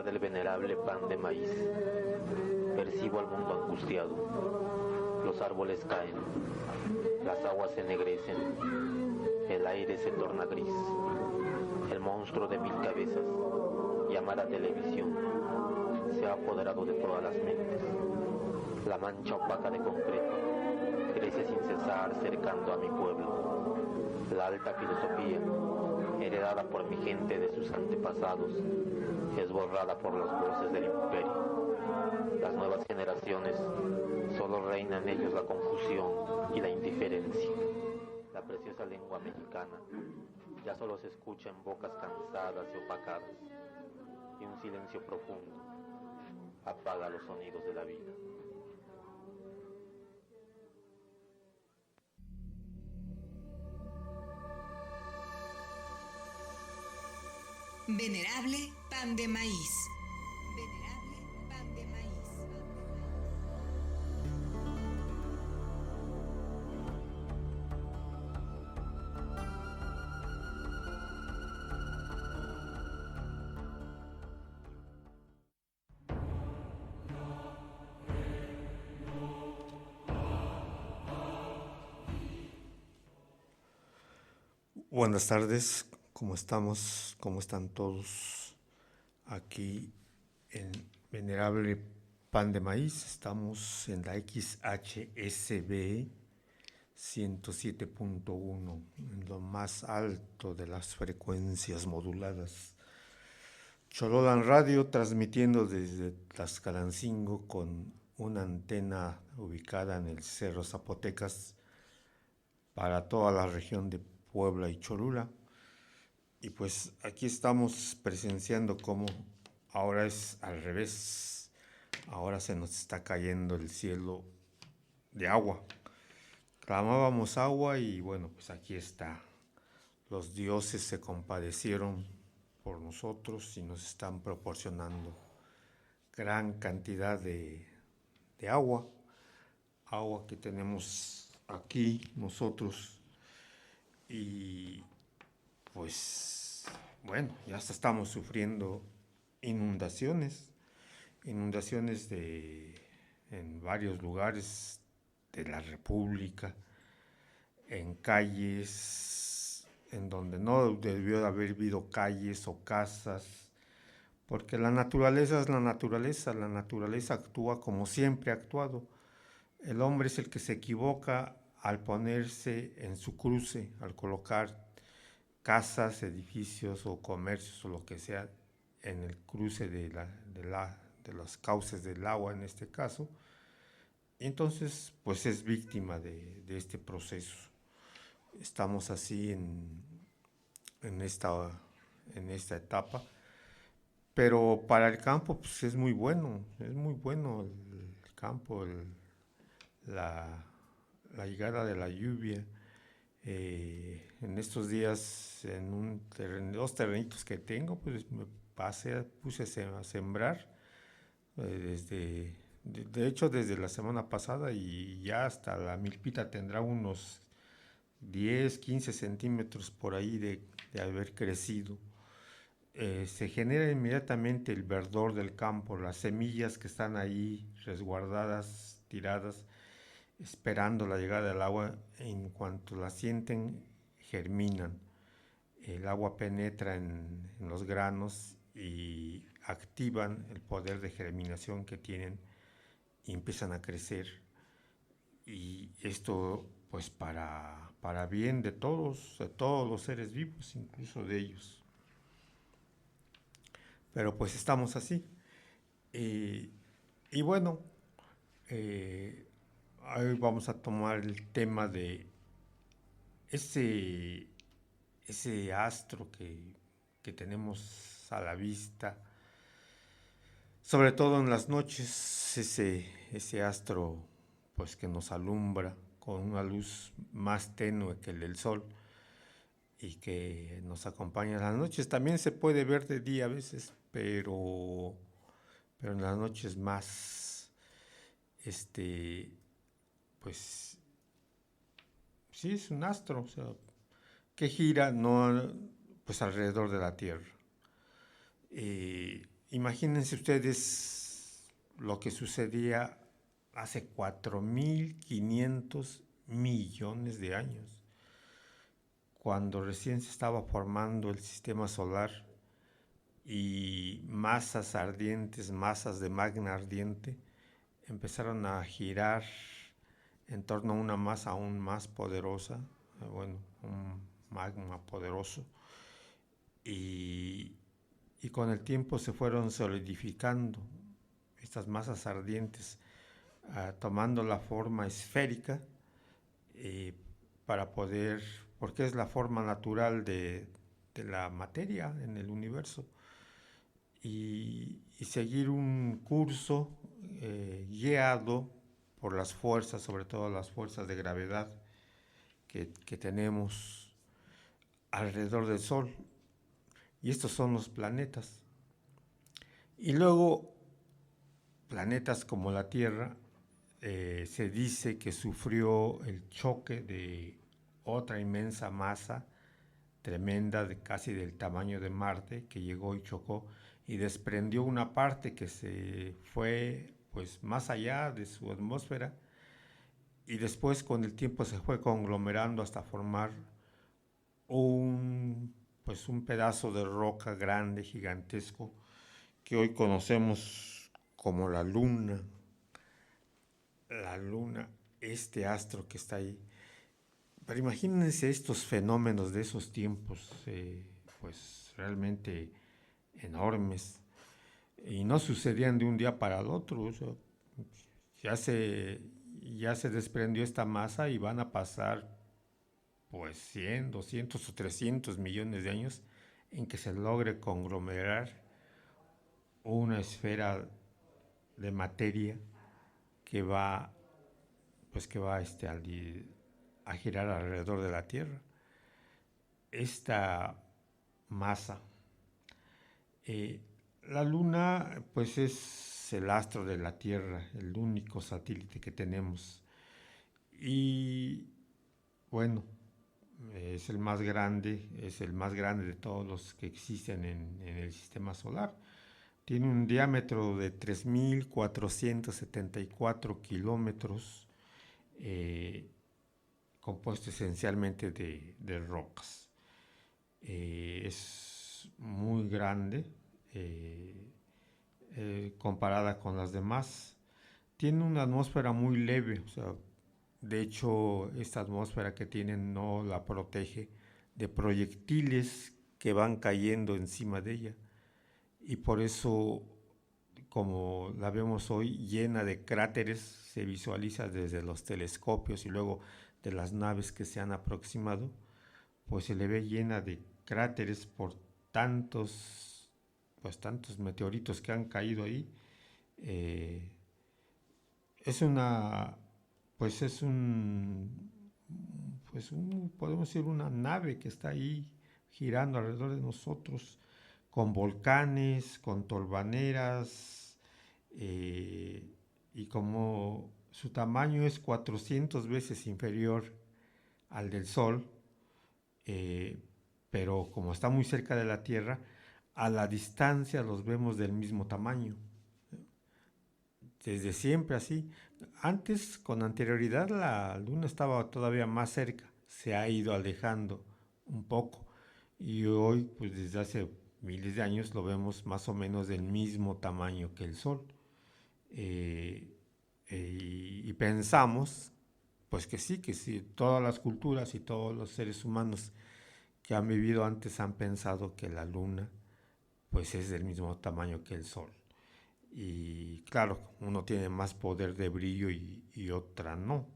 pesar del venerable pan de maíz, percibo al mundo angustiado. Los árboles caen, las aguas se ennegrecen, el aire se torna gris. El monstruo de 1000 cabezas, llamada televisión, se ha apoderado de todas las mentes. La mancha opaca de concreto crece sin cesar cercando a mi pueblo. La alta filosofía, heredada por mi gente de sus antepasados, es borrada por las voces del imperio. Las nuevas generaciones solo reina en ellos la confusión y la indiferencia. La preciosa lengua mexicana ya solo se escucha en bocas cansadas y opacadas, y un silencio profundo apaga los sonidos de la vida. Venerable pan de maíz. Venerable pan de maíz. Buenas tardes, ¿cómo estamos? ¿Cómo están todos? Aquí en Venerable Pan de Maíz estamos en la XHSB 107.1, en lo más alto de las frecuencias moduladas. Chololan Radio, transmitiendo desde Tlaxcalancingo con una antena ubicada en el Cerro Zapotecas para toda la región de Puebla y Cholula. Y pues aquí estamos presenciando cómo ahora es al revés. Ahora se nos está cayendo el cielo de agua. Clamábamos agua y bueno, pues aquí está. Los dioses se compadecieron por nosotros y nos están proporcionando gran cantidad de agua. Agua que tenemos aquí nosotros. Y pues bueno, ya hasta estamos sufriendo inundaciones en varios lugares de la República, en calles en donde no debió de haber habido calles o casas, porque la naturaleza es la naturaleza actúa como siempre ha actuado. El hombre es el que se equivoca al ponerse en su cruce, al colocar casas, edificios o comercios o lo que sea en el cruce de los cauces del agua en este caso. Entonces, pues es víctima de este proceso. Estamos así en esta etapa, pero para el campo pues es muy bueno el campo, la llegada de la lluvia. En estos días, en dos terrenitos que tengo, pues me puse a sembrar de hecho desde la semana pasada, y ya hasta la milpita tendrá unos 10, 15 centímetros por ahí de haber crecido. Se genera inmediatamente el verdor del campo, las semillas que están ahí resguardadas, tiradas, esperando la llegada del agua. En cuanto la sienten, germinan. El agua penetra en los granos y activan el poder de germinación que tienen y empiezan a crecer. Y esto pues para bien de todos los seres vivos, incluso de ellos. Pero pues estamos así. Y bueno, hoy vamos a tomar el tema de ese astro que tenemos a la vista, sobre todo en las noches, ese astro pues que nos alumbra con una luz más tenue que el del sol y que nos acompaña en las noches. También se puede ver de día a veces, pero en las noches más, pues sí, es un astro, o sea, que gira no pues alrededor de la Tierra. Y imagínense ustedes lo que sucedía hace 4.500 millones de años, cuando recién se estaba formando el sistema solar y masas ardientes, masas de magma ardiente, empezaron a girar en torno a una masa aún más poderosa, bueno, un magma poderoso, y con el tiempo se fueron solidificando estas masas ardientes, tomando la forma esférica, para poder, porque es la forma natural de la materia en el universo, y seguir un curso guiado por las fuerzas, sobre todo las fuerzas de gravedad que tenemos alrededor del Sol. Y estos son los planetas. Y luego, planetas como la Tierra, se dice que sufrió el choque de otra inmensa masa tremenda, casi del tamaño de Marte, que llegó y chocó y desprendió una parte que se fue pues más allá de su atmósfera, y después con el tiempo se fue conglomerando hasta formar un pedazo de roca grande, gigantesco, que hoy conocemos como la Luna. La Luna, este astro que está ahí. Pero imagínense estos fenómenos de esos tiempos, pues realmente enormes, y no sucedían de un día para el otro. O sea, ya se desprendió esta masa y van a pasar pues 100, 200 o 300 millones de años en que se logre conglomerar una esfera de materia que va a girar alrededor de la Tierra. Esta masa, la Luna pues es el astro de la Tierra, el único satélite que tenemos, y bueno, es el más grande de todos los que existen en el sistema solar. Tiene un diámetro de 3.474 kilómetros, compuesto esencialmente de rocas. Es muy grande comparada con las demás. Tiene una atmósfera muy leve, o sea, de hecho esta atmósfera que tiene no la protege de proyectiles que van cayendo encima de ella, y por eso, como la vemos hoy, llena de cráteres, se visualiza desde los telescopios y luego de las naves que se han aproximado, pues se le ve llena de cráteres por tantos meteoritos que han caído ahí. Podemos decir, una nave que está ahí girando alrededor de nosotros, con volcanes, con tolvaneras, y como su tamaño es 400 veces inferior al del Sol, pero como está muy cerca de la Tierra, a la distancia los vemos del mismo tamaño. Desde siempre así. Antes, con anterioridad, la Luna estaba todavía más cerca, se ha ido alejando un poco, y hoy, pues desde hace miles de años, lo vemos más o menos del mismo tamaño que el Sol. Y pensamos, pues que sí, todas las culturas y todos los seres humanos que han vivido antes han pensado que la Luna pues es del mismo tamaño que el Sol. Y claro, uno tiene más poder de brillo y otra no.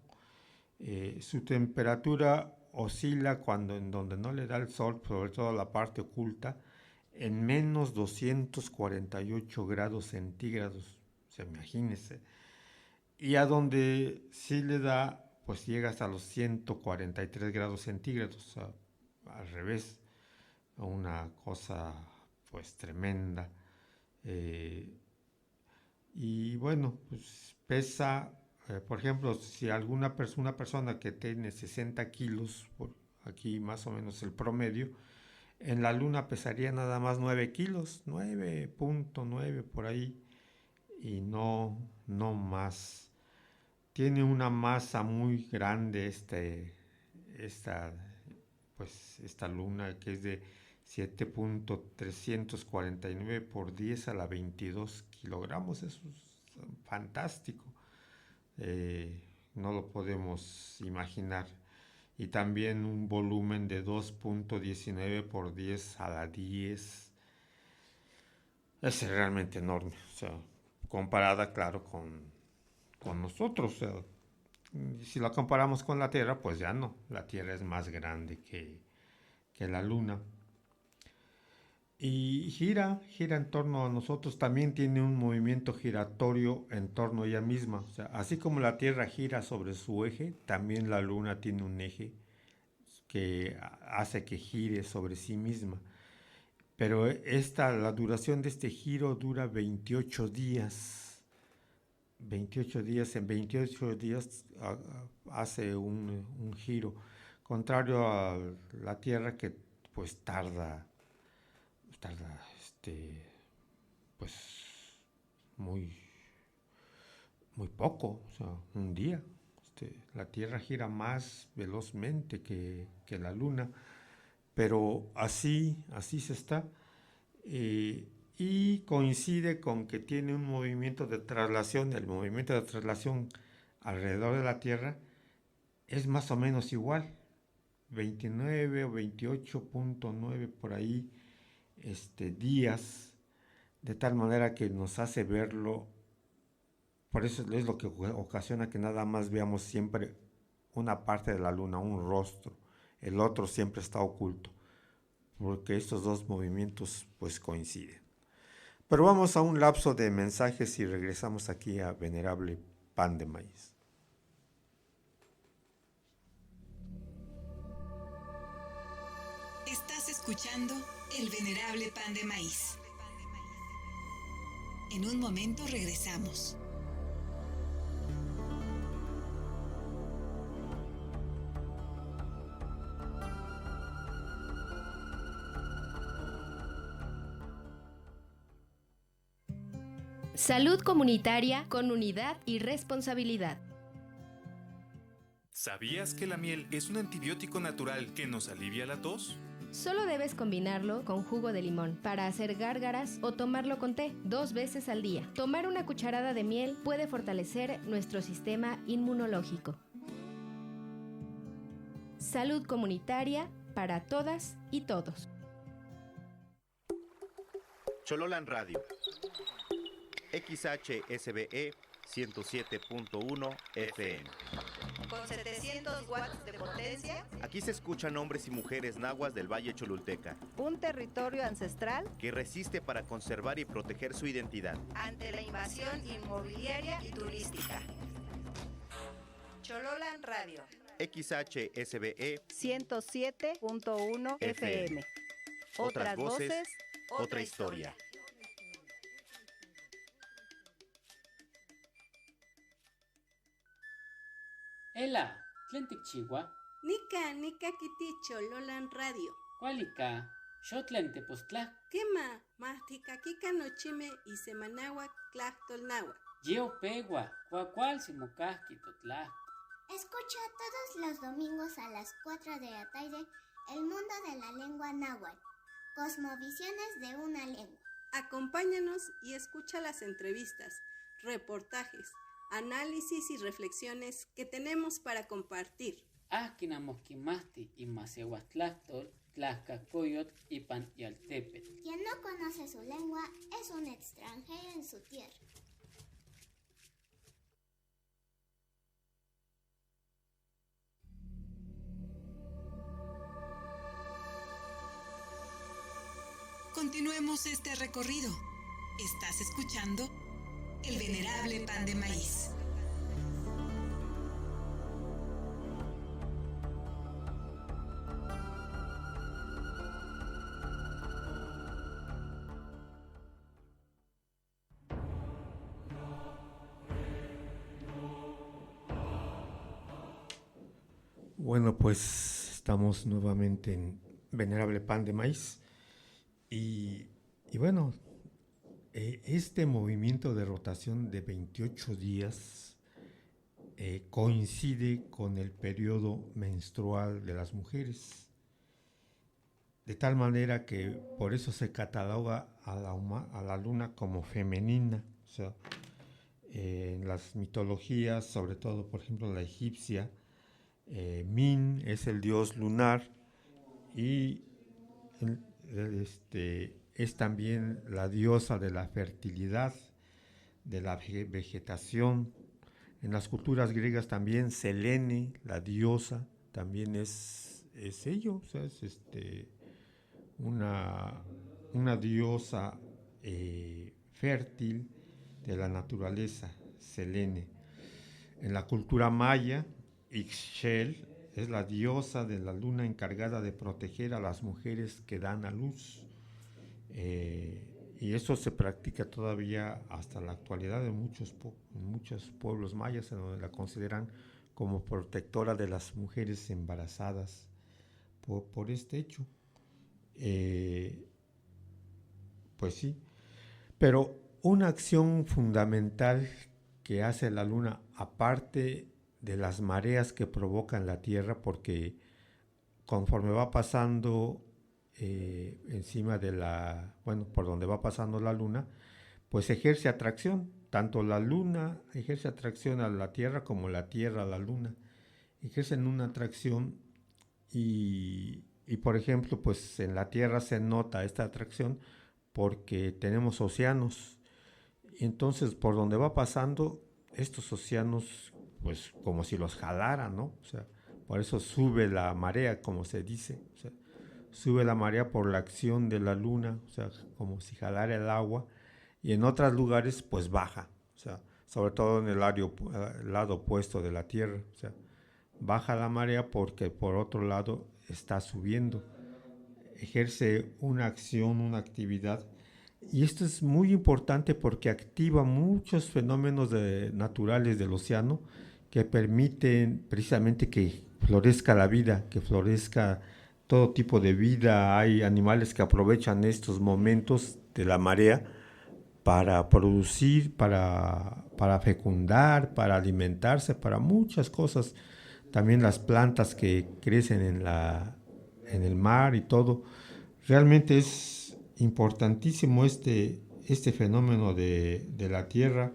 Su temperatura oscila en donde no le da el Sol, sobre todo la parte oculta, en menos 248 grados centígrados, se imagínese. Y a donde sí le da, pues llega hasta los 143 grados centígrados, o sea, al revés, una cosa pues tremenda. Y bueno, pues pesa, por ejemplo, si una persona que tiene 60 kilos, por aquí más o menos el promedio, En la Luna pesaría nada más 9 kilos, 9.9 por ahí, y no más. Tiene una masa muy grande esta, esta Luna, que es de 7.349 por 10 a la 22 kilogramos. Eso es fantástico. No lo podemos imaginar. Y también un volumen de 2.19 por 10 a la 10. Es realmente enorme. O sea, comparada, claro, con nosotros. O sea, si la comparamos con la Tierra, pues ya no. La Tierra es más grande que la Luna. Y gira en torno a nosotros, también tiene un movimiento giratorio en torno a ella misma. O sea, así como la Tierra gira sobre su eje, también la Luna tiene un eje que hace que gire sobre sí misma. Pero la duración de este giro dura 28 días. 28 días, en 28 días hace un giro. Contrario a la Tierra, que pues tarda pues muy poco, o sea, un día. La Tierra gira más velozmente que la Luna, pero así se está. Y coincide con que tiene un movimiento de traslación. El movimiento de traslación alrededor de la Tierra es más o menos igual, 29 o 28.9 por ahí días, de tal manera que nos hace verlo. Por eso es lo que ocasiona que nada más veamos siempre una parte de la Luna, un rostro. El otro siempre está oculto, porque estos dos movimientos pues coinciden. Pero vamos a un lapso de mensajes y regresamos aquí a Venerable Pan de Maíz. Estás escuchando El Venerable Pan de Maíz. En un momento regresamos. Salud comunitaria con unidad y responsabilidad. ¿Sabías que la miel es un antibiótico natural que nos alivia la tos? Solo debes combinarlo con jugo de limón para hacer gárgaras o tomarlo con té 2 veces al día. Tomar una cucharada de miel puede fortalecer nuestro sistema inmunológico. Salud comunitaria para todas y todos. Chololan Radio. XHSBE 107.1 FM. Con 700 watts de potencia. Aquí se escuchan hombres y mujeres nahuas del Valle Cholulteca. Un territorio ancestral que resiste para conservar y proteger su identidad ante la invasión inmobiliaria y turística. Chololan Radio. XHSBE 107.1 FM. Otras voces, otra historia. Ela, ¿tlen tikchiua? Nika kiti Chololan Radio. Kualika, xotlen tepostla. Kema, mahtikakika nochime y semanagua tlahtolnagua. Yeo pegua, cuacual simocasqui totla. Escucha todos los domingos a las 4 de la tarde El Mundo de la Lengua Náhuatl. Cosmovisiones de una lengua. Acompáñanos y escucha las entrevistas, reportajes, análisis y reflexiones que tenemos para compartir. Asquinamosquimasti y masehuastlastol, tlaxcacoyot y panyaltepet. Quien no conoce su lengua es un extranjero en su tierra. Continuemos este recorrido. Estás escuchando El Venerable Pan de Maíz. Bueno, pues estamos nuevamente venerable pan de maíz. Y bueno, este movimiento de rotación de 28 días coincide con el periodo menstrual de las mujeres, de tal manera que por eso se cataloga a la luna como femenina. O sea, en las mitologías, sobre todo por ejemplo la egipcia, Min es el dios lunar y es también la diosa de la fertilidad, de la vegetación. En las culturas griegas también Selene, la diosa, también es ello, o sea, es una diosa fértil de la naturaleza, Selene. En la cultura maya, Ixchel es la diosa de la luna encargada de proteger a las mujeres que dan a luz. Y eso se practica todavía hasta la actualidad en muchos pueblos mayas, en donde la consideran como protectora de las mujeres embarazadas por este hecho. Pues sí, pero una acción fundamental que hace la luna, aparte de las mareas que provocan la Tierra, porque conforme va pasando encima por donde va pasando la luna, pues ejerce atracción. Tanto la luna ejerce atracción a la Tierra como la Tierra a la luna. Ejercen una atracción y por ejemplo, pues en la Tierra se nota esta atracción porque tenemos océanos. Entonces, por donde va pasando, estos océanos, pues como si los jalaran, ¿no? O sea, por eso sube la marea, como se dice. O sea, sube la marea por la acción de la luna, o sea, como si jalara el agua. Y en otros lugares, pues baja. O sea, sobre todo en el lado opuesto de la Tierra. O sea, baja la marea porque por otro lado está subiendo. Ejerce una acción, una actividad. Y esto es muy importante porque activa muchos fenómenos naturales del océano que permiten precisamente que florezca la vida, que florezca todo tipo de vida. Hay animales que aprovechan estos momentos de la marea para producir, para fecundar, para alimentarse, para muchas cosas. También las plantas que crecen en el mar y todo. Realmente es importantísimo este fenómeno de la Tierra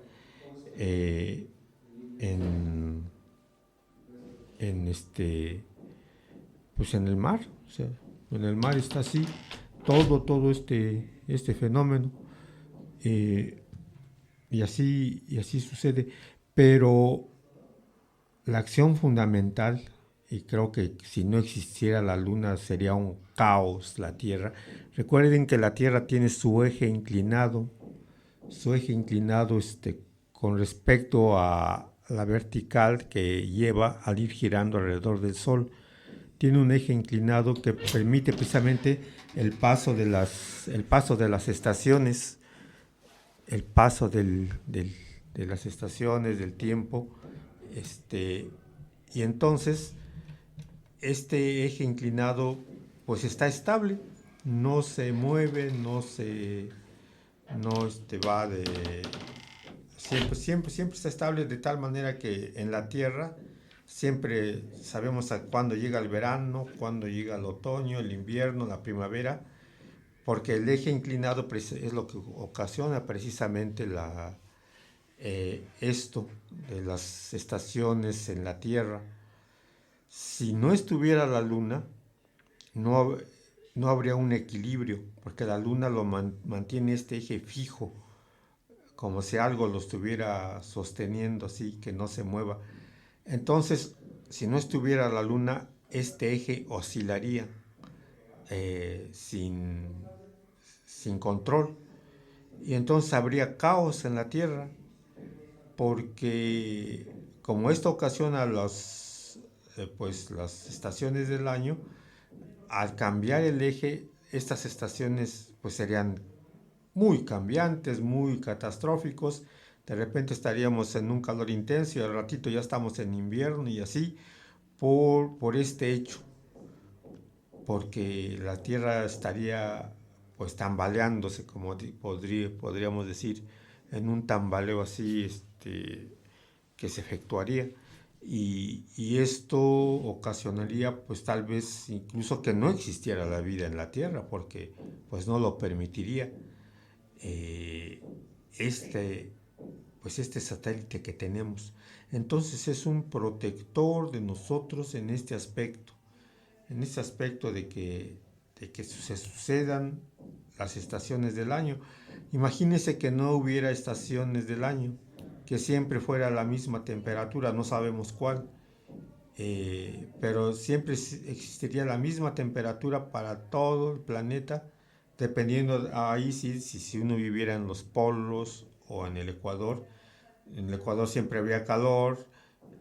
pues en el mar. O sea, en el mar está así todo este fenómeno y así sucede. Pero la acción fundamental, y creo que si no existiera la luna sería un caos la Tierra. Recuerden que la Tierra tiene su eje inclinado con respecto a la vertical que lleva al ir girando alrededor del Sol. Tiene un eje inclinado que permite precisamente el paso de las estaciones, el paso de las estaciones, del tiempo, y entonces este eje inclinado pues está estable, no se mueve, va siempre está estable, de tal manera que en la Tierra siempre sabemos a cuándo llega el verano, cuándo llega el otoño, el invierno, la primavera, porque el eje inclinado es lo que ocasiona precisamente esto de las estaciones en la Tierra. Si no estuviera la luna, no habría un equilibrio, porque la luna lo mantiene este eje fijo, como si algo lo estuviera sosteniendo así, que no se mueva. Entonces, si no estuviera la luna, este eje oscilaría sin control, y entonces habría caos en la Tierra, porque como esto ocasiona las estaciones del año, al cambiar el eje, estas estaciones pues serían muy cambiantes, muy catastróficos. De repente estaríamos en un calor intenso y al ratito ya estamos en invierno, y así por este hecho. porque la Tierra estaría pues tambaleándose, como podríamos decir, en un tambaleo así que se efectuaría. Y esto ocasionaría pues tal vez incluso que no existiera la vida en la Tierra, porque pues no lo permitiría este satélite que tenemos. Entonces es un protector de nosotros en este aspecto de que se sucedan las estaciones del año. Imagínese que no hubiera estaciones del año, que siempre fuera la misma temperatura, no sabemos cuál, pero siempre existiría la misma temperatura para todo el planeta, dependiendo ahí si uno viviera en los polos o en el Ecuador. En el Ecuador siempre habría calor,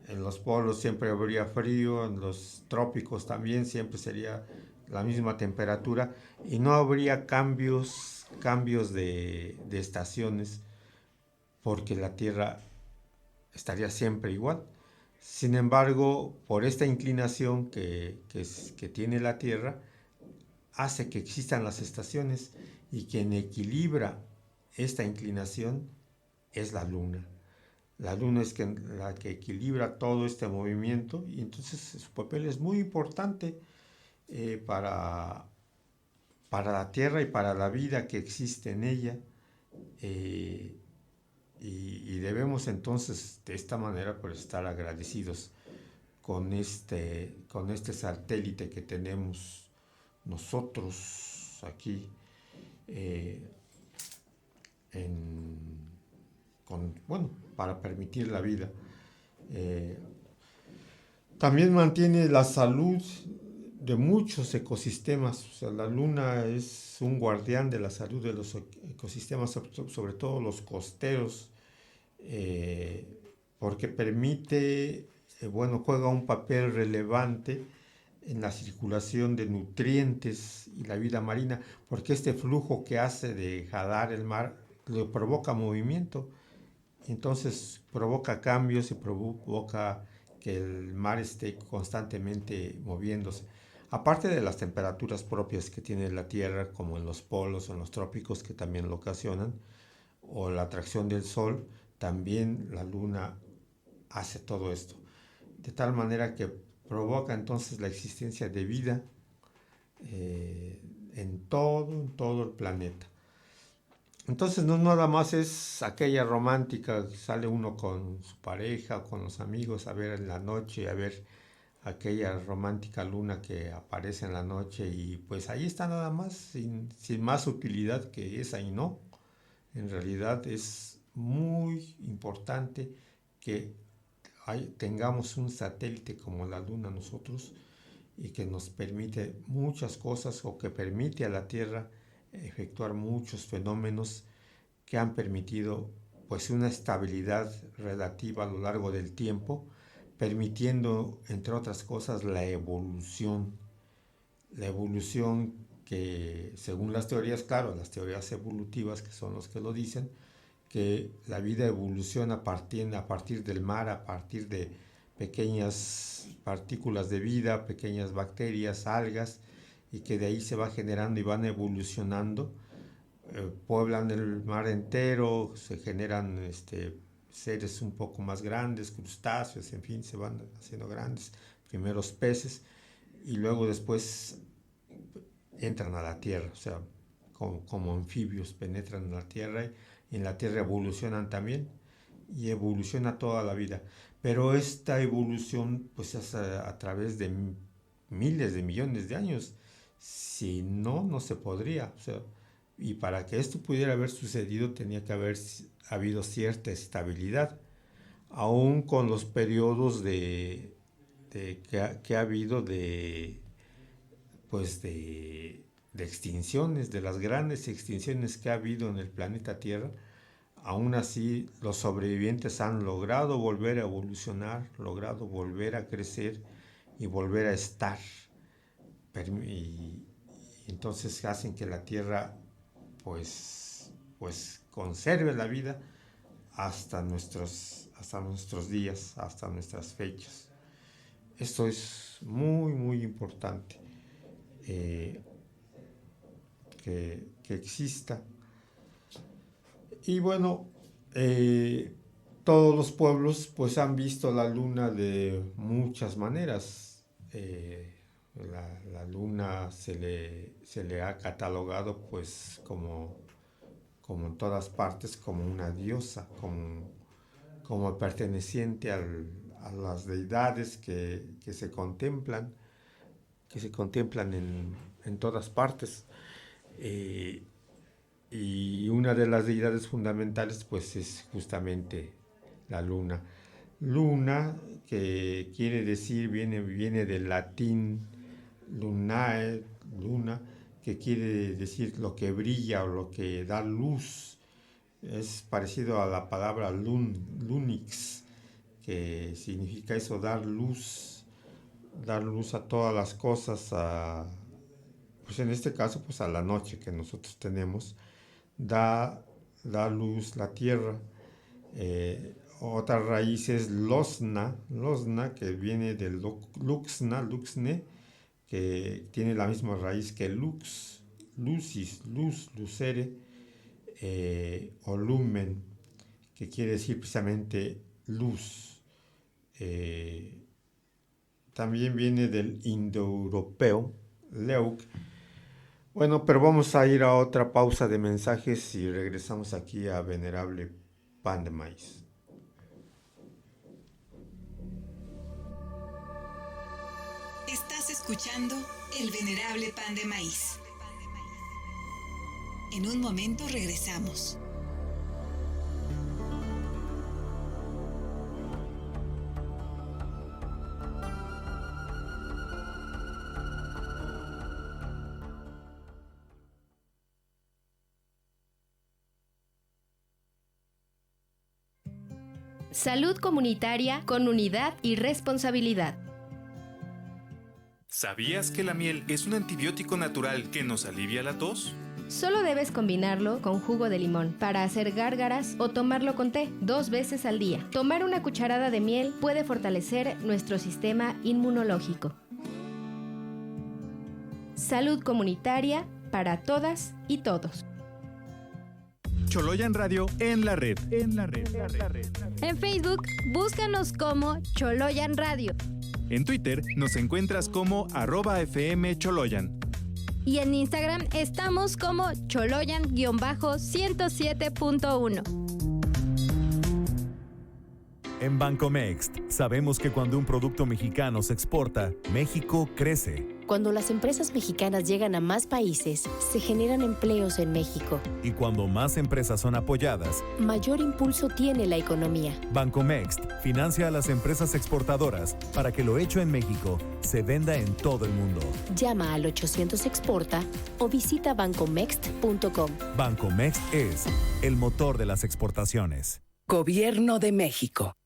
en los polos siempre habría frío, en los trópicos también siempre sería la misma temperatura y no habría cambios de estaciones, porque la Tierra estaría siempre igual. Sin embargo, por esta inclinación que tiene la Tierra, hace que existan las estaciones, y quien equilibra esta inclinación es la Luna. La Luna es la que equilibra todo este movimiento, y entonces su papel es muy importante para la Tierra y para la vida que existe en ella. Y debemos entonces de esta manera pues estar agradecidos con este satélite que tenemos nosotros aquí para permitir la vida. También mantiene la salud de muchos ecosistemas. O sea, la Luna es un guardián de la salud de los ecosistemas, sobre todo los costeros, porque permite, juega un papel relevante en la circulación de nutrientes y la vida marina, porque este flujo que hace de jalar el mar le provoca movimiento, entonces provoca cambios y provoca que el mar esté constantemente moviéndose. Aparte de las temperaturas propias que tiene la Tierra, como en los polos o en los trópicos, que también lo ocasionan, o la atracción del Sol, también la Luna hace todo esto, de tal manera que provoca entonces la existencia de vida en todo el planeta. Entonces no nada más es aquella romántica, sale uno con su pareja o con los amigos a ver en la noche, a ver aquella romántica luna que aparece en la noche, y pues ahí está nada más, sin más utilidad que esa, y no. En realidad es muy importante que tengamos un satélite como la Luna nosotros, y que nos permite muchas cosas, o que permite a la Tierra efectuar muchos fenómenos que han permitido pues una estabilidad relativa a lo largo del tiempo, permitiendo, entre otras cosas, la evolución que, según las teorías, claro, las teorías evolutivas, que son los que lo dicen, que la vida evoluciona a partir del mar, a partir de pequeñas partículas de vida, pequeñas bacterias, algas, y que de ahí se va generando y van evolucionando, pueblan el mar entero, se generan seres un poco más grandes, crustáceos, en fin, se van haciendo grandes, primeros peces, y luego después entran a la Tierra, o sea, como anfibios penetran en la Tierra, y en la Tierra evolucionan también, y evoluciona toda la vida. Pero esta evolución pues es a través de miles de millones de años. Si no, no se podría. O sea, y para que esto pudiera haber sucedido tenía que haber habido cierta estabilidad, aún con los periodos que ha habido de extinciones, de las grandes extinciones que ha habido en el planeta Tierra. Aún así, los sobrevivientes han logrado volver a evolucionar, logrado volver a crecer y volver a estar. Y entonces hacen que la Tierra pues conserve la vida hasta nuestros días, hasta nuestras fechas. Esto es muy, muy importante. que exista. Y bueno, todos los pueblos pues han visto la luna de muchas maneras. La luna se le ha catalogado pues como en todas partes como una diosa, como perteneciente a las deidades que se contemplan en todas partes. Y una de las deidades fundamentales pues es justamente la luna. Luna, que quiere decir, viene del latín lunae, luna, que quiere decir lo que brilla o lo que da luz. Es parecido a la palabra lunix, que significa eso, dar luz a todas las cosas, pues en este caso pues a la noche que nosotros tenemos, da luz la tierra. Otra raíz es losna, que viene del luxne, que tiene la misma raíz que lux, lucis, luz, lucere, o lumen, que quiere decir precisamente luz. También viene del indoeuropeo, leuk. Bueno, pero vamos a ir a otra pausa de mensajes y regresamos aquí a Venerable Pan de Maíz. Estás escuchando El Venerable Pan de Maíz. En un momento regresamos. Salud comunitaria con unidad y responsabilidad. ¿Sabías que la miel es un antibiótico natural que nos alivia la tos? Solo debes combinarlo con jugo de limón para hacer gárgaras o tomarlo con té 2 veces al día. Tomar una cucharada de miel puede fortalecer nuestro sistema inmunológico. Salud comunitaria para todas y todos. Choloyan Radio en la red. En Facebook, búscanos como Choloyan Radio. En Twitter nos encuentras como @FMCholoyan. Y en Instagram estamos como Choloyan-107.1. En Bancomext sabemos que cuando un producto mexicano se exporta, México crece. Cuando las empresas mexicanas llegan a más países, se generan empleos en México. Y cuando más empresas son apoyadas, mayor impulso tiene la economía. Bancomext financia a las empresas exportadoras para que lo hecho en México se venda en todo el mundo. Llama al 800 Exporta o visita bancomext.com. Bancomext es el motor de las exportaciones. Gobierno de México.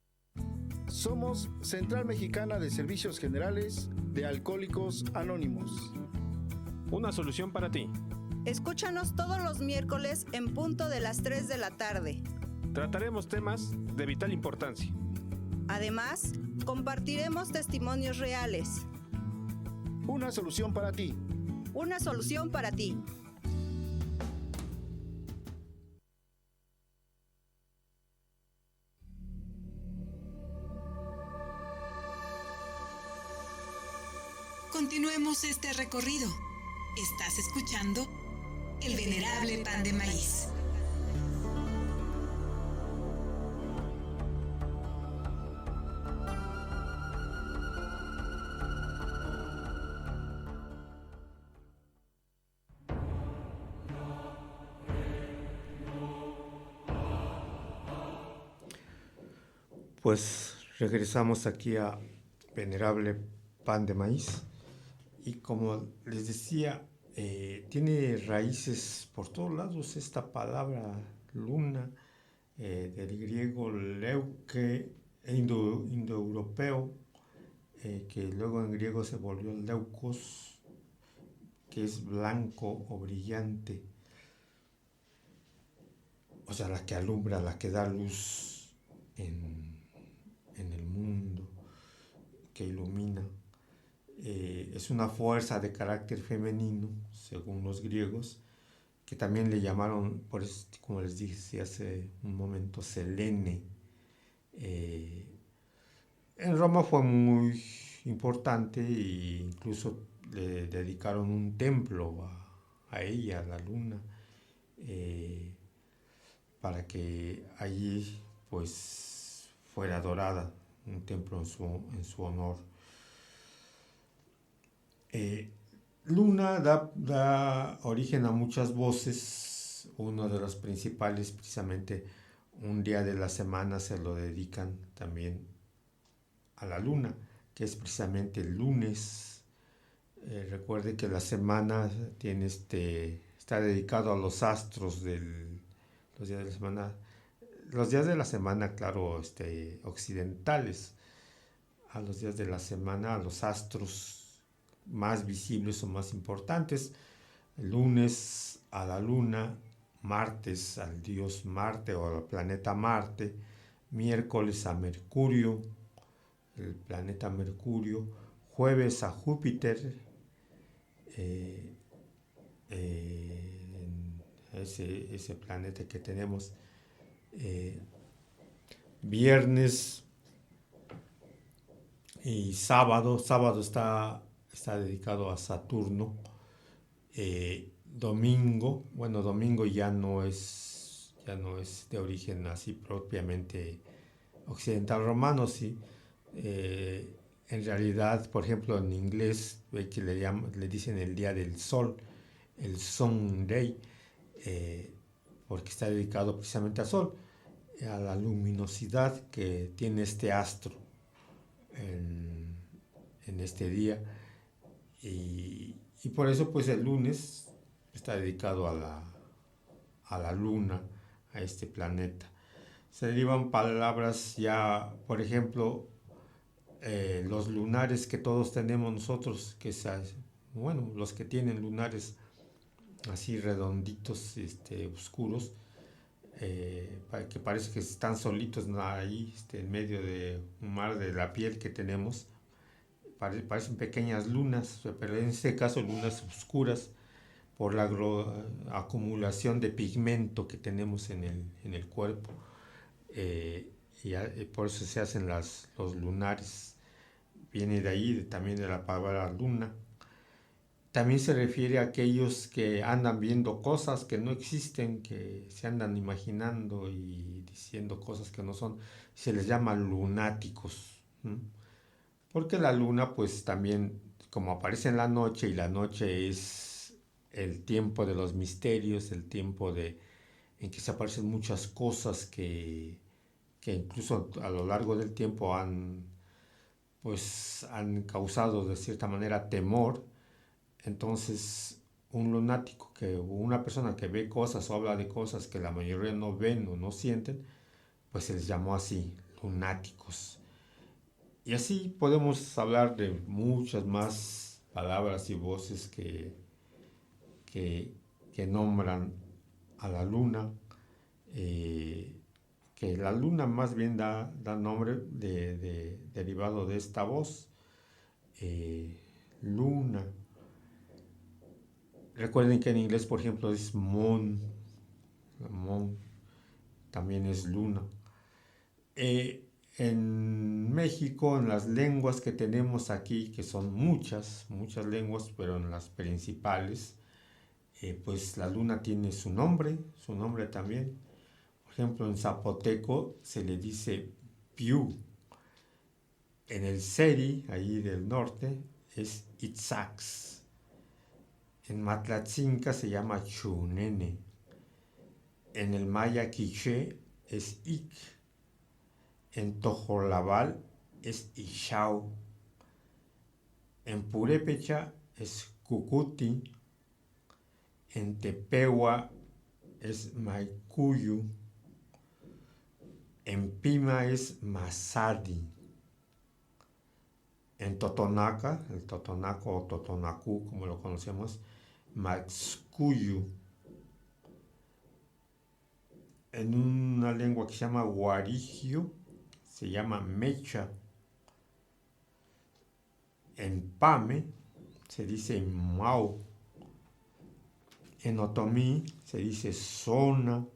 Somos Central Mexicana de Servicios Generales de Alcohólicos Anónimos. Una solución para ti. Escúchanos todos los miércoles en punto de las 3 de la tarde. Trataremos temas de vital importancia. Además, compartiremos testimonios reales. Una solución para ti. Una solución para ti. Continuemos este recorrido. Estás escuchando El Venerable Pan de Maíz. Pues regresamos aquí a Venerable Pan de Maíz. Y como les decía, tiene raíces por todos lados esta palabra luna, del griego leuke, indoeuropeo, que luego en griego se volvió leukos, que es blanco o brillante. O sea, la que alumbra, la que da luz en el mundo, que ilumina. es una fuerza de carácter femenino, según los griegos, que también le llamaron, por eso, como les dije hace un momento, Selene. En Roma fue muy importante e incluso le dedicaron un templo a ella, a la luna, para que allí pues fuera adorada, un templo en su honor. Luna da origen a muchas voces. Una de las principales, precisamente, un día de la semana se lo dedican también a la luna, que es precisamente el lunes. Recuerde que la semana tiene está dedicado a los astros los días de la semana. Los días de la semana, claro, occidentales. A los días de la semana, a los astros más visibles o más importantes. El lunes a la luna, martes al dios Marte o al planeta Marte, miércoles a Mercurio, el planeta Mercurio, jueves a Júpiter, ese planeta que tenemos, viernes y sábado está dedicado a Saturno. Domingo ya no es de origen así propiamente occidental romano, sí. En realidad, por ejemplo, en inglés ve que le dicen el día del sol, el Sunday, porque está dedicado precisamente al sol, a la luminosidad que tiene este astro en este día. Y por eso pues el lunes está dedicado a la luna, a este planeta. Se derivan palabras ya, por ejemplo, los lunares que todos tenemos nosotros, los que tienen lunares así redonditos, oscuros, que parece que están solitos ahí, en medio de un mar de la piel que tenemos. Parecen pequeñas lunas, pero en este caso lunas oscuras por la acumulación de pigmento que tenemos en el cuerpo. Y por eso se hacen los lunares. Viene de ahí también de la palabra luna. También se refiere a aquellos que andan viendo cosas que no existen, que se andan imaginando y diciendo cosas que no son. Se les llama lunáticos. Porque la luna pues también, como aparece en la noche, y la noche es el tiempo de los misterios, el tiempo en que se aparecen muchas cosas que incluso a lo largo del tiempo han causado de cierta manera temor. Entonces un lunático, una persona que ve cosas o habla de cosas que la mayoría no ven o no sienten, pues se les llamó así, lunáticos. Y así podemos hablar de muchas más palabras y voces que nombran a la luna, que la luna más bien da nombre derivado de esta voz, luna. Recuerden que en inglés, por ejemplo, es moon, también es luna. En México, en las lenguas que tenemos aquí, que son muchas lenguas, pero en las principales, pues la luna tiene su nombre también. Por ejemplo, en zapoteco se le dice piu. En el seri, ahí del norte, es itzax. En matlatzinca se llama chunene. En el maya quiché es ik. En tojolabal es ixau. En purépecha es cucuti. En tepehuá es maicuyu. En pima es masadi. En totonaca, el totonaco o totonacú, como lo conocemos, maxcuyu. En una lengua que se llama guarigio, se llama mecha. En pame se dice Mao. En otomí se dice Zona.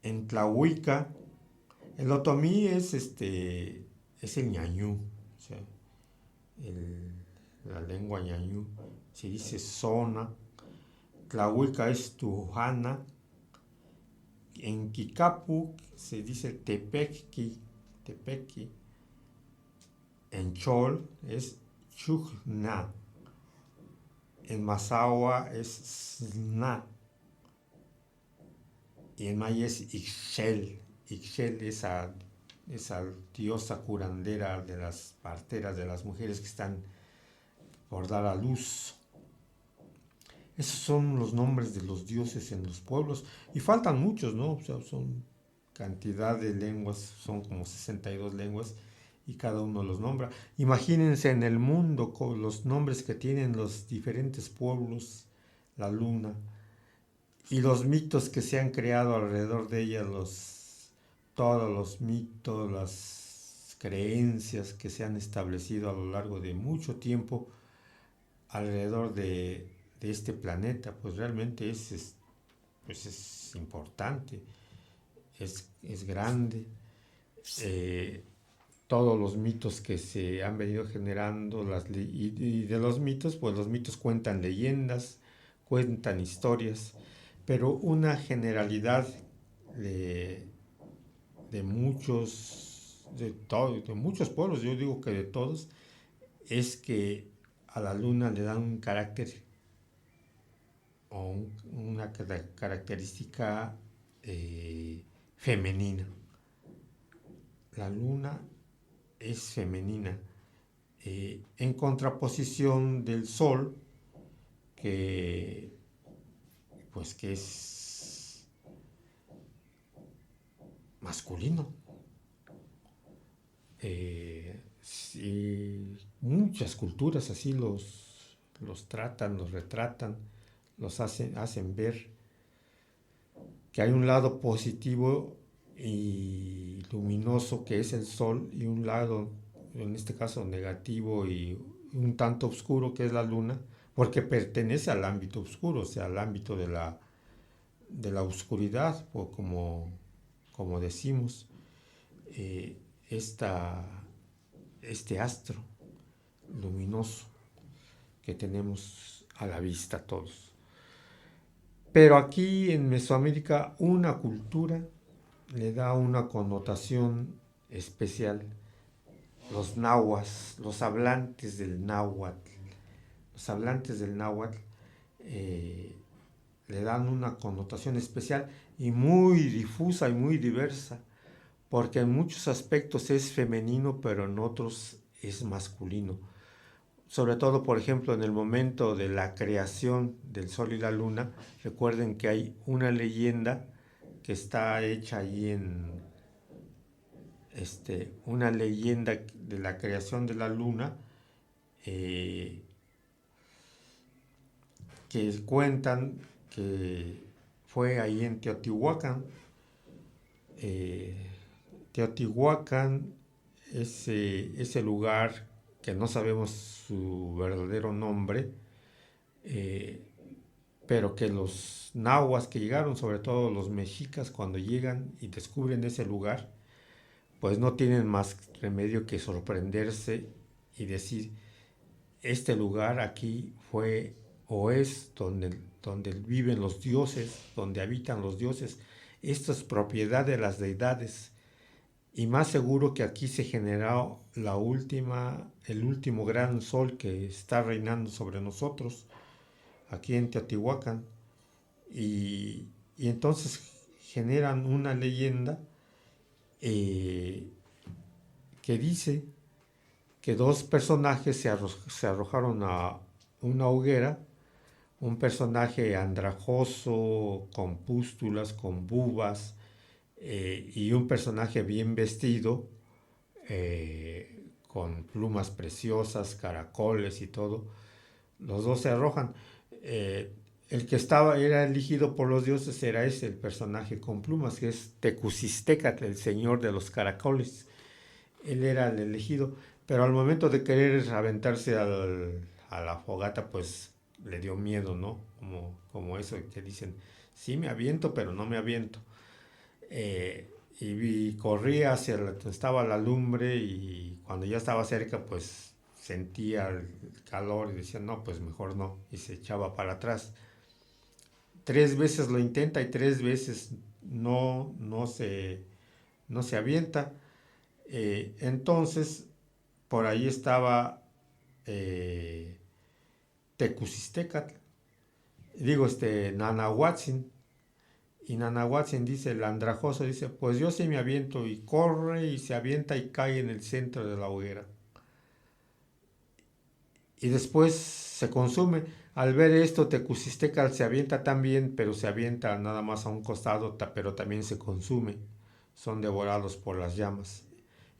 En tlahuica, el otomí es el ñañú, o sea, la lengua ñañú, se dice Zona. Tlahuica es Tujana. En Kikapu se dice Tepequi. En Chol es Chujna. En Mazahua es Sna. Y en maya es Ixchel. Ixchel es esa diosa curandera de las parteras, de las mujeres que están por dar a luz. Esos son los nombres de los dioses en los pueblos. Y faltan muchos, ¿no? O sea, son cantidad de lenguas, son como 62 lenguas y cada uno los nombra. Imagínense en el mundo con los nombres que tienen los diferentes pueblos, la luna, y los mitos que se han creado alrededor de ella, todos los mitos, las creencias que se han establecido a lo largo de mucho tiempo alrededor de este planeta, pues realmente es importante, es grande. Todos los mitos que se han venido generando, y de los mitos, pues los mitos cuentan leyendas, cuentan historias, pero una generalidad de muchos pueblos, yo digo que de todos, es que a la luna le dan un carácter o una característica femenina. La luna es femenina, en contraposición del sol, que es masculino. Muchas culturas así los tratan, los retratan, los hacen ver que hay un lado positivo y luminoso que es el sol, y un lado, en este caso negativo y un tanto oscuro, que es la luna, porque pertenece al ámbito oscuro, o sea, al ámbito de la oscuridad, o como decimos, este astro luminoso que tenemos a la vista todos. Pero aquí en Mesoamérica una cultura le da una connotación especial. Los nahuas, los hablantes del náhuatl, le dan una connotación especial y muy difusa y muy diversa, porque en muchos aspectos es femenino, pero en otros es masculino. Sobre todo, por ejemplo, en el momento de la creación del sol y la luna, recuerden que hay una leyenda que está hecha ahí una leyenda de la creación de la luna, que cuentan que fue ahí en Teotihuacán. Teotihuacán, ese lugar que no sabemos su verdadero nombre, pero que los nahuas que llegaron, sobre todo los mexicas, cuando llegan y descubren ese lugar, pues no tienen más remedio que sorprenderse y decir, este lugar aquí fue o es donde viven los dioses, donde habitan los dioses. Esto es propiedad de las deidades, y más seguro que aquí se generó el último gran sol que está reinando sobre nosotros, aquí en Teotihuacán. Y entonces generan una leyenda que dice que dos personajes se arrojaron a una hoguera, un personaje andrajoso, con pústulas, con bubas, y un personaje bien vestido, con plumas preciosas, caracoles y todo. Los dos se arrojan. El que era elegido por los dioses era el personaje con plumas, que es Tecusistecatl, el señor de los caracoles. Él era el elegido, pero al momento de querer aventarse a a la fogata, pues le dio miedo, ¿no? Como eso que dicen, sí me aviento, pero no me aviento. Y corría hacia donde estaba la lumbre, y cuando ya estaba cerca, pues sentía el calor y decía, no, pues mejor no, y se echaba para atrás. 3 veces lo intenta y 3 veces no se avienta. Entonces, por ahí estaba Tecusistecatl, Nanahuatzin, y Nanahuatzin dice, el andrajoso dice, pues yo sí me aviento, y corre y se avienta y cae en el centro de la hoguera. Y después se consume. Al ver esto, Tecusistecatl se avienta también, pero se avienta nada más a un costado, pero también se consume. Son devorados por las llamas.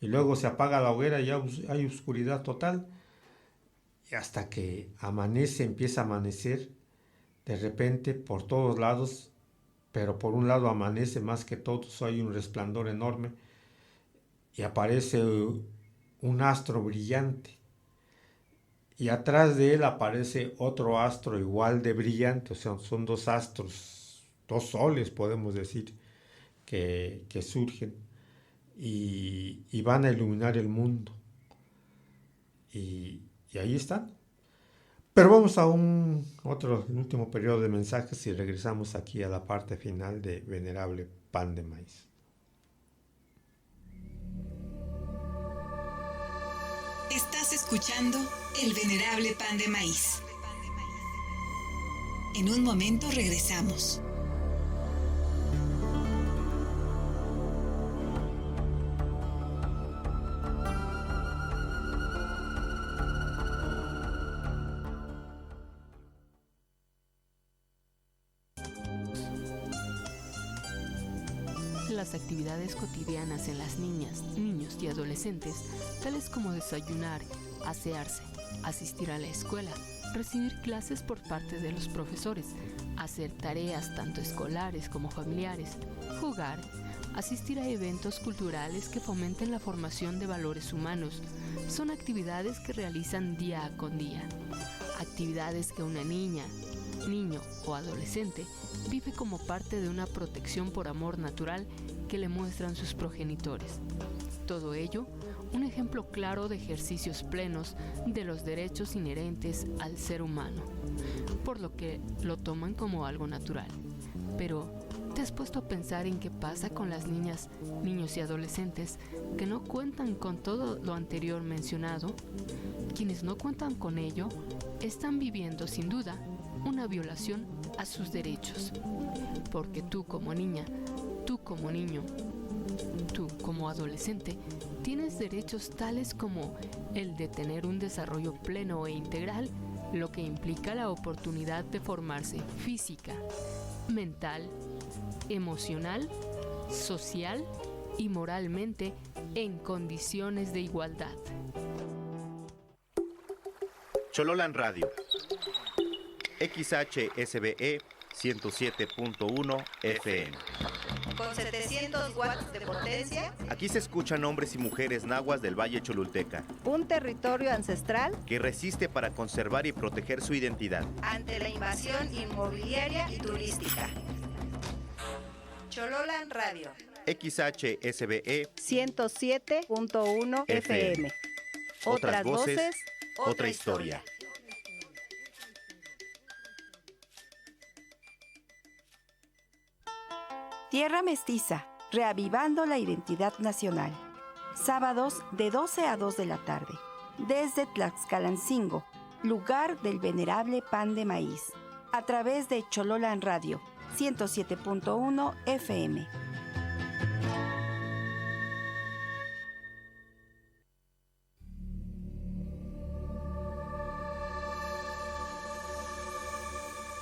Y luego se apaga la hoguera y ya hay oscuridad total. Y hasta que amanece, empieza a amanecer, de repente por todos lados, pero por un lado amanece más que todos, hay un resplandor enorme y aparece un astro brillante. Y atrás de él aparece otro astro igual de brillante, o sea, son 2 astros, 2 soles podemos decir, que surgen y van a iluminar el mundo. Y ahí están. Pero vamos a otro último periodo de mensajes y regresamos aquí a la parte final de Venerable Pan de Maíz. Estás escuchando El Venerable Pan de Maíz. En un momento regresamos. Las actividades cotidianas en las niñas, niños y adolescentes, tales como desayunar, asearse, asistir a la escuela, recibir clases por parte de los profesores, hacer tareas tanto escolares como familiares, jugar, asistir a eventos culturales que fomenten la formación de valores humanos, son actividades que realizan día con día. Actividades que una niña, niño o adolescente vive como parte de una protección por amor natural que le muestran sus progenitores. Todo ello, un ejemplo claro de ejercicios plenos de los derechos inherentes al ser humano, por lo que lo toman como algo natural. Pero, ¿te has puesto a pensar en qué pasa con las niñas, niños y adolescentes que no cuentan con todo lo anterior mencionado? Quienes no cuentan con ello están viviendo sin duda una violación a sus derechos, porque tú como niña, tú como niño, tú como adolescente, tienes derechos tales como el de tener un desarrollo pleno e integral, lo que implica la oportunidad de formarse física, mental, emocional, social y moralmente en condiciones de igualdad. Chololan Radio. XHSBE 107.1 FM. Con 700 watts de potencia. Aquí se escuchan hombres y mujeres nahuas del Valle Cholulteca. Un territorio ancestral que resiste para conservar y proteger su identidad ante la invasión inmobiliaria y turística. Chololan Radio. XHSBE 107.1 FM. Otras voces, otra historia. Tierra Mestiza, reavivando la identidad nacional. Sábados de 12 a 2 de la tarde. Desde Tlaxcalancingo, lugar del venerable pan de maíz. A través de Chololan Radio, 107.1 FM.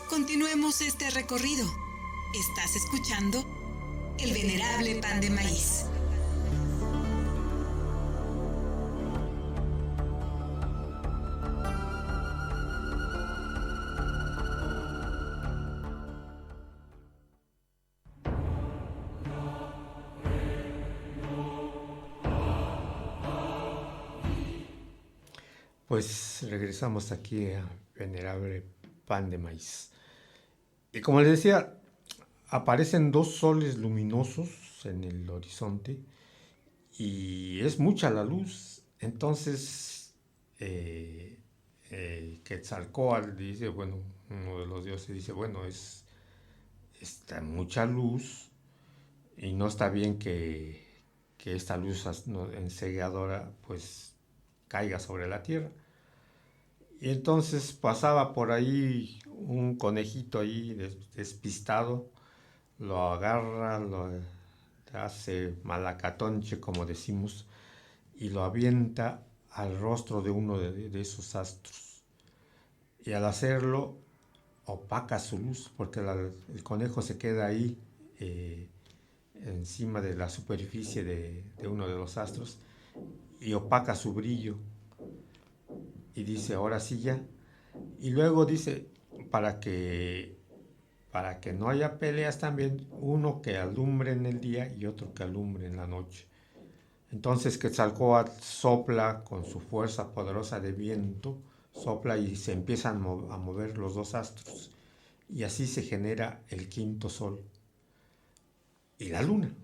Continuemos este recorrido. Estás escuchando El Venerable Pan de Maíz. Pues regresamos aquí a Venerable Pan de Maíz. Y como les decía, aparecen 2 soles luminosos en el horizonte y es mucha la luz. Entonces, Quetzalcóatl dice, bueno, uno de los dioses dice, bueno, está mucha luz y no está bien que esta luz encegadora pues caiga sobre la tierra. Y entonces pasaba por ahí un conejito ahí despistado, lo agarra, lo hace malacatonche, como decimos, y lo avienta al rostro de uno de esos astros. Y al hacerlo, opaca su luz, porque el conejo se queda ahí encima de la superficie de uno de los astros y opaca su brillo. Y dice, ahora sí ya. Y luego dice, para que no haya peleas también, uno que alumbre en el día y otro que alumbre en la noche. Entonces Quetzalcóatl sopla con su fuerza poderosa de viento, sopla y se empiezan a mover los 2 astros. Y así se genera el 5.º sol. Y la luna.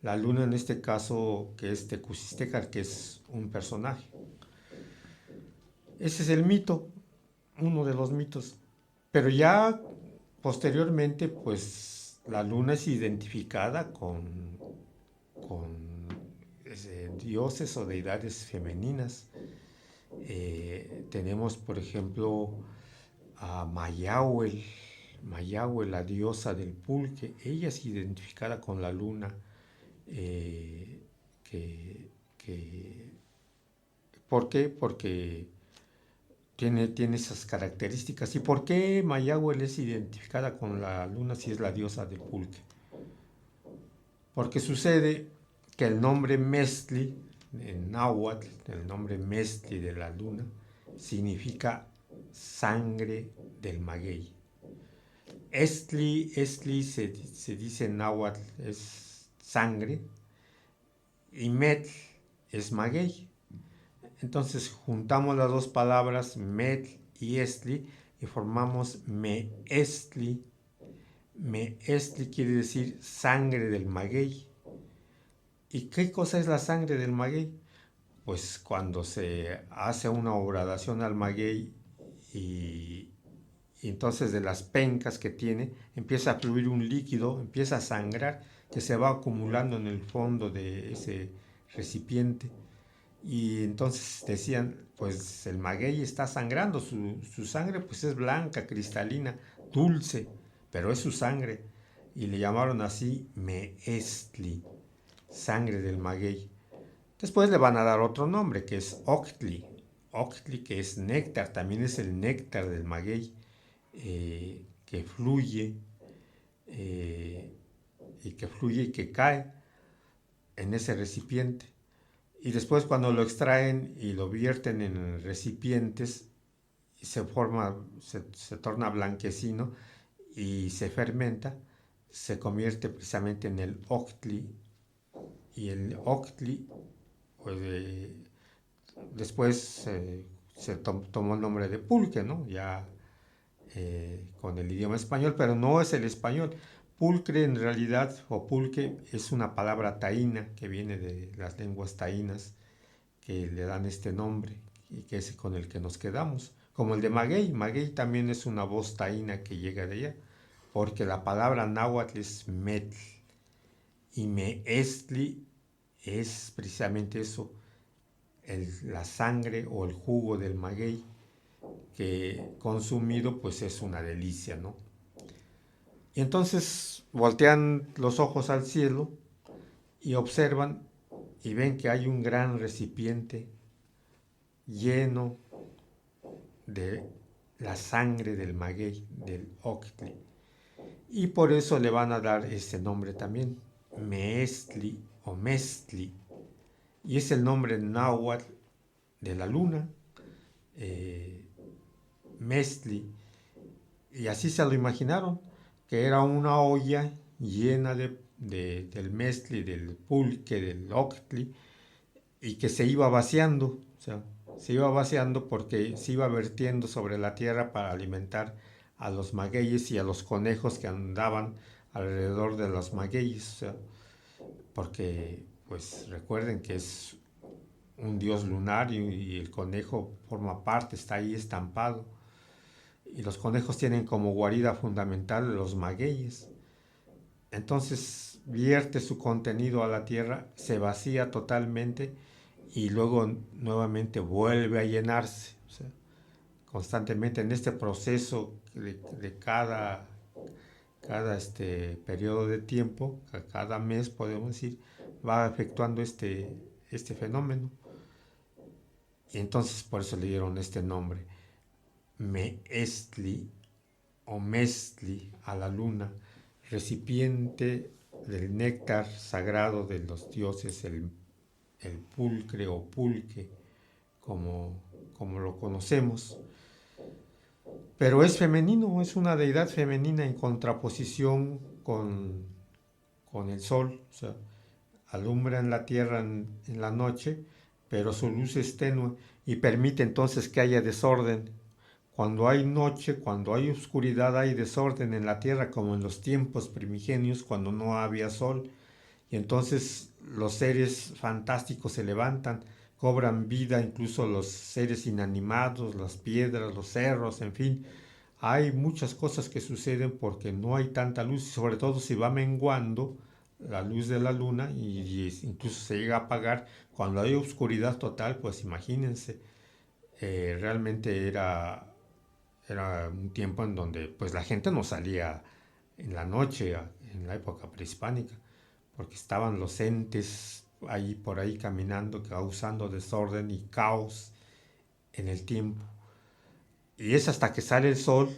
La luna en este caso, que es Tecusistécar, que es un personaje. Ese es el mito, uno de los mitos. Pero ya posteriormente, pues la luna es identificada con dioses o deidades femeninas. Tenemos, por ejemplo, a Mayahuel, la diosa del pulque. Ella es identificada con la luna. ¿Por qué? Porque tiene esas características. ¿Y por qué Mayahuel es identificada con la luna si es la diosa del pulque? Porque sucede que el nombre Mestli, en náhuatl, el nombre Mestli de la luna, significa sangre del maguey. Estli se dice en náhuatl, es sangre, y Metl es maguey. Entonces juntamos las 2 palabras, Metl y Estli, y formamos Meestli. Meestli quiere decir sangre del maguey. ¿Y qué cosa es la sangre del maguey? Pues cuando se hace una horadación al maguey y entonces de las pencas que tiene empieza a fluir un líquido, empieza a sangrar, que se va acumulando en el fondo de ese recipiente. Y entonces decían, pues el maguey está sangrando, su sangre pues es blanca, cristalina, dulce, pero es su sangre. Y le llamaron así Meestli, sangre del maguey. Después le van a dar otro nombre, que es Octli. Octli, que es néctar, también es el néctar del maguey, que fluye y que cae en ese recipiente. Y después cuando lo extraen y lo vierten en recipientes, se torna blanquecino y se fermenta, se convierte precisamente en el Octli. Y el Octli, pues, después se tomó el nombre de pulque, ¿no? Ya con el idioma español, pero no es el español. Pulcre en realidad, o pulque, es una palabra taína que viene de las lenguas taínas que le dan este nombre y que es con el que nos quedamos. Como el de maguey. Maguey también es una voz taína que llega de allá, porque la palabra náhuatl es metl y meestli es precisamente eso, la sangre o el jugo del maguey, que consumido pues es una delicia, ¿no? Y entonces voltean los ojos al cielo y observan y ven que hay un gran recipiente lleno de la sangre del maguey, del Octli. Y por eso le van a dar ese nombre también, Meestli o Mestli. Y es el nombre náhuatl de la luna, Mestli. Y así se lo imaginaron, que era una olla llena del mestli, del pulque, del octli, y que se iba vaciando, o sea, se iba vaciando porque se iba vertiendo sobre la tierra para alimentar a los magueyes y a los conejos que andaban alrededor de los magueyes, o sea, porque pues recuerden que es un dios lunar y el conejo forma parte, está ahí estampado, y los conejos tienen como guarida fundamental los magueyes. Entonces vierte su contenido a la tierra, se vacía totalmente y luego nuevamente vuelve a llenarse, o sea, constantemente en este proceso de cada periodo de tiempo, cada mes podemos decir, va efectuando este fenómeno. Y entonces por eso le dieron este nombre, Meestli o Mestli, a la luna, recipiente del néctar sagrado de los dioses, el pulcre o pulque, como lo conocemos. Pero es femenino, es una deidad femenina en contraposición con el sol, o sea, alumbra en la tierra en la noche, pero su luz es tenue y permite entonces que haya desorden. Cuando hay noche, cuando hay oscuridad, hay desorden en la tierra, como en los tiempos primigenios, cuando no había sol. Y entonces los seres fantásticos se levantan, cobran vida, incluso los seres inanimados, las piedras, los cerros, en fin. Hay muchas cosas que suceden porque no hay tanta luz, sobre todo si va menguando la luz de la luna y incluso se llega a apagar. Cuando hay oscuridad total, pues imagínense, realmente era un tiempo en donde pues la gente no salía en la noche, en la época prehispánica, porque estaban los entes ahí por ahí caminando, causando desorden y caos en el tiempo. Y es hasta que sale el sol,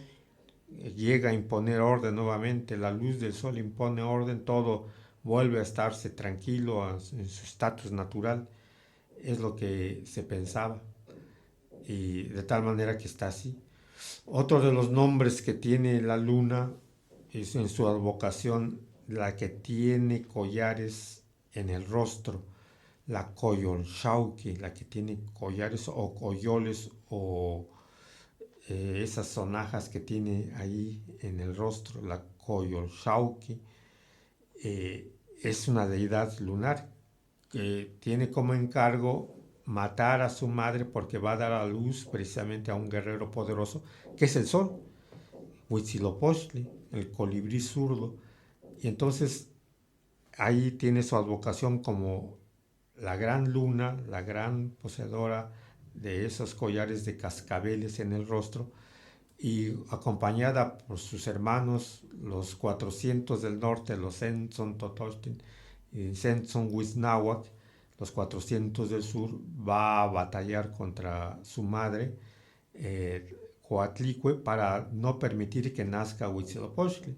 llega a imponer orden nuevamente, la luz del sol impone orden, todo vuelve a estarse tranquilo en su estatus natural, es lo que se pensaba, y de tal manera que está así. Otro de los nombres que tiene la luna es en su advocación la que tiene collares en el rostro, la Coyolxauhqui, la que tiene collares o coyoles o esas sonajas que tiene ahí en el rostro, la Coyolxauhqui. Es una deidad lunar que tiene como encargo matar a su madre porque va a dar a luz precisamente a un guerrero poderoso, que es el sol, Huitzilopochtli, el colibrí zurdo. Y entonces ahí tiene su advocación como la gran luna, la gran poseedora de esos collares de cascabeles en el rostro, y acompañada por sus hermanos, los 400 del norte, los Zentzon Totochtin y Zentzon Huiznahuac, los 400 del sur, va a batallar contra su madre, Coatlicue, para no permitir que nazca Huitzilopochtli.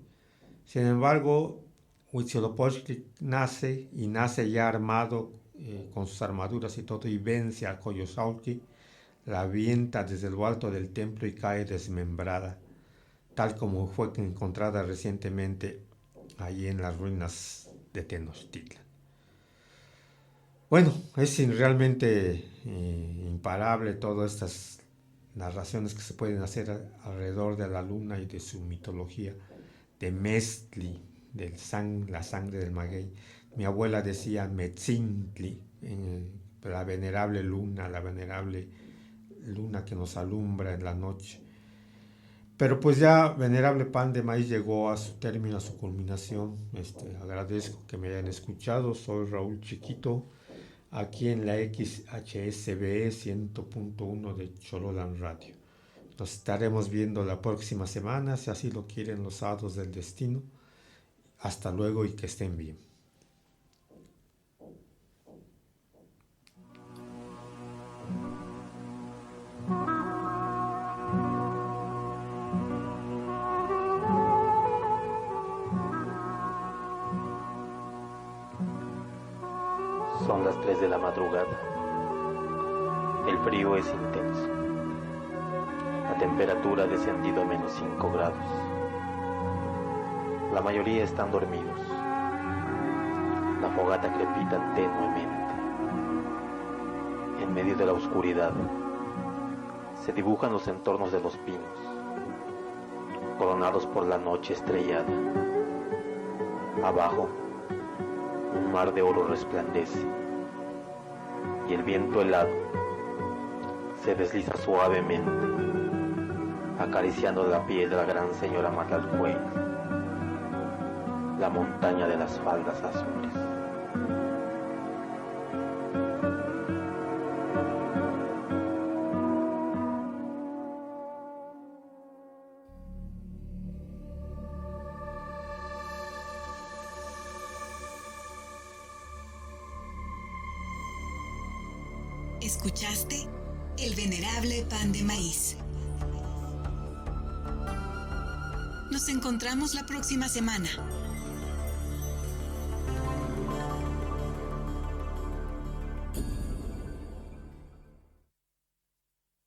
Sin embargo, Huitzilopochtli nace ya armado con sus armaduras y todo, y vence a Coyolxauhqui, la avienta desde lo alto del templo y cae desmembrada, tal como fue encontrada recientemente allí en las ruinas de Tenochtitlan. Bueno, es realmente imparable todas estas narraciones que se pueden hacer alrededor de la luna y de su mitología, de Mestli, la sangre del maguey. Mi abuela decía Metzintli, la venerable luna que nos alumbra en la noche. Pero pues ya Venerable Pan de Maíz llegó a su término, a su culminación. Agradezco que me hayan escuchado. Soy Raúl Chiquito, aquí en la XHSBE 100.1 de Chololan Radio. Nos estaremos viendo la próxima semana, si así lo quieren los hados del destino. Hasta luego y que estén bien. Son las 3 de la madrugada. El frío es intenso. La temperatura ha descendido a -5 grados. La mayoría están dormidos. La fogata crepita tenuemente. En medio de la oscuridad, se dibujan los entornos de los pinos, coronados por la noche estrellada. Abajo, un mar de oro resplandece, y el viento helado se desliza suavemente, acariciando la piel de la gran señora Matalcuey, la montaña de las faldas azules. Escuchaste El Venerable Pan de Maíz. Nos encontramos la próxima semana.